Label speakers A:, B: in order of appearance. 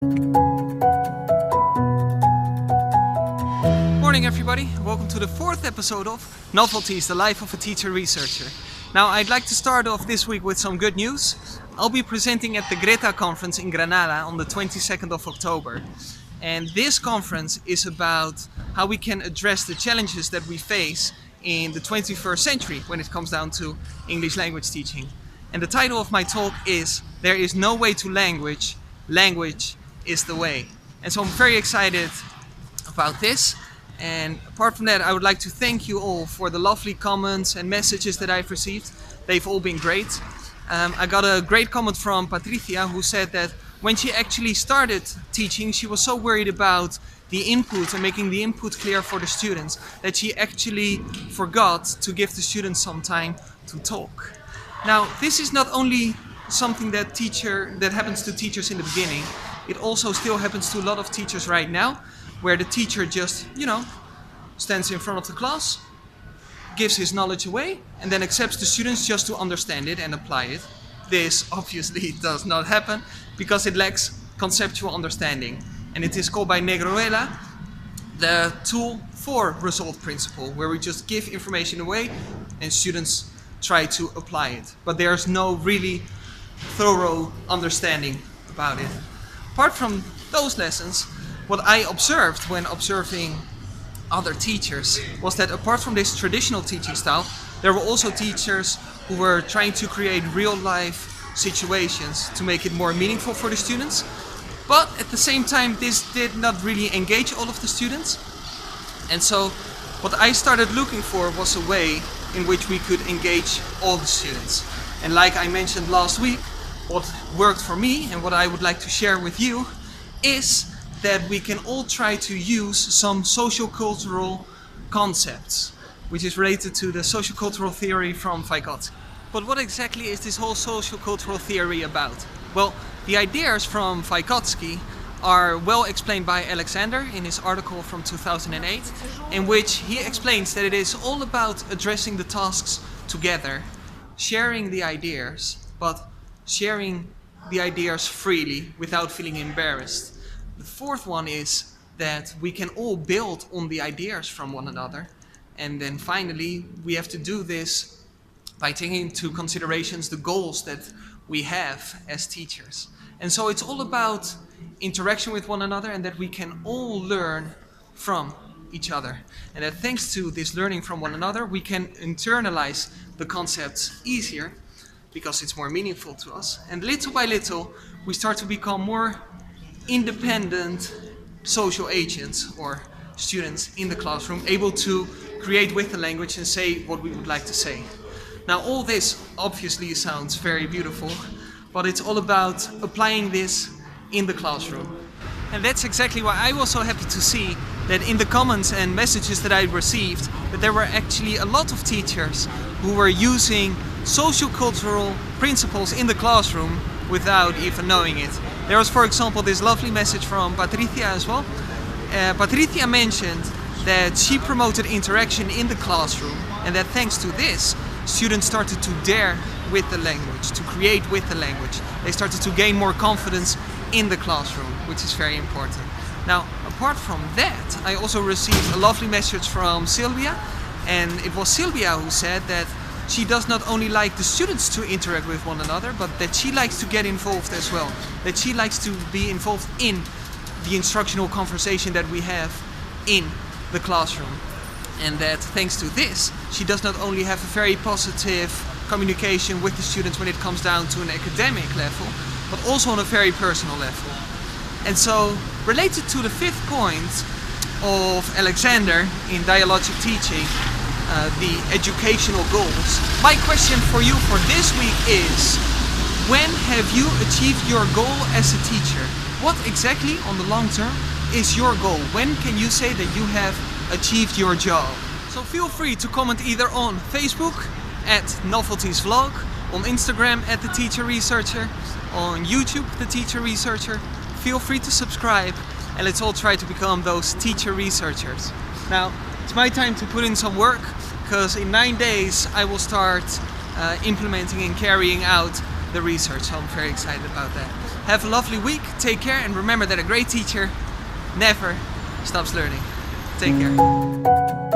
A: Morning everybody, welcome to the fourth episode of NovELTies, the life of a teacher researcher. Now I'd like to start off this week with some good news. I'll be presenting at the Greta conference in Granada on the 22nd of October. And this conference is about how we can address the challenges that we face in the 21st century when it comes down to English language teaching. And the title of my talk is "There is no way to language, language is the way." And so I'm very excited about this. And apart from that, I would like to thank you all for the lovely comments and messages that I've received. They've all been great. I got a great comment from Patricia, who said that when she actually started teaching, she was so worried about the input and making the input clear for the students that she actually forgot to give the students some time to talk. Now, this is not only something that happens to teachers in the beginning. It also still happens to a lot of teachers right now, where the teacher just, stands in front of the class, gives his knowledge away, and then accepts the students just to understand it and apply it. This obviously does not happen because it lacks conceptual understanding. And it is called by Lagerwaard the tool for result principle, where we just give information away and students try to apply it. But there's no really thorough understanding about it. Apart from those lessons, what I observed when observing other teachers was that apart from this traditional teaching style, there were also teachers who were trying to create real-life situations to make it more meaningful for the students. But at the same time, this did not really engage all of the students. And so what I started looking for was a way in which we could engage all the students. And like I mentioned last week, what worked for me and what I would like to share with you is that we can all try to use some sociocultural concepts, which is related to the sociocultural theory from Vygotsky. But what exactly is this whole sociocultural theory about? Well, the ideas from Vygotsky are well explained by Alexander in his article from 2008, in which he explains that it is all about addressing the tasks together, sharing the ideas, but sharing the ideas freely without feeling embarrassed. The fourth one is that we can all build on the ideas from one another. And then finally, we have to do this by taking into considerations the goals that we have as teachers. And so it's all about interaction with one another, and that we can all learn from each other. And that thanks to this learning from one another, we can internalize the concepts easier because it's more meaningful to us. And little by little, we start to become more independent social agents or students in the classroom, able to create with the language and say what we would like to say. Now, all this obviously sounds very beautiful, but it's all about applying this in the classroom. And that's exactly why I was so happy to see that in the comments and messages that I received, that there were actually a lot of teachers who were using sociocultural principles in the classroom without even knowing it. There was, for example, this lovely message from Patricia as well. Patricia mentioned that she promoted interaction in the classroom, and that thanks to this, students started to dare with the language, to create with the language. They started to gain more confidence in the classroom, which is very important. Now, apart from that, I also received a lovely message from Sylvia, and it was Sylvia who said that she does not only like the students to interact with one another, but that she likes to get involved as well. That she likes to be involved in the instructional conversation that we have in the classroom. And that thanks to this, she does not only have a very positive communication with the students when it comes down to an academic level, but also on a very personal level. And so, related to the fifth point of Alexander in dialogic teaching, the educational goals, my question for you for this week is: when have you achieved your goal as a teacher? What exactly on the long term is your goal? When can you say that you have achieved your job? So feel free to comment either on Facebook at NovELTies Vlog, on Instagram at The Teacher Researcher, on YouTube The Teacher Researcher. Feel free to subscribe, and let's all try to become those teacher researchers. Now, it's my time to put in some work, because in 9 days I will start implementing and carrying out the research, so I'm very excited about that. Have a lovely week, take care, and remember that a great teacher never stops learning. Take care.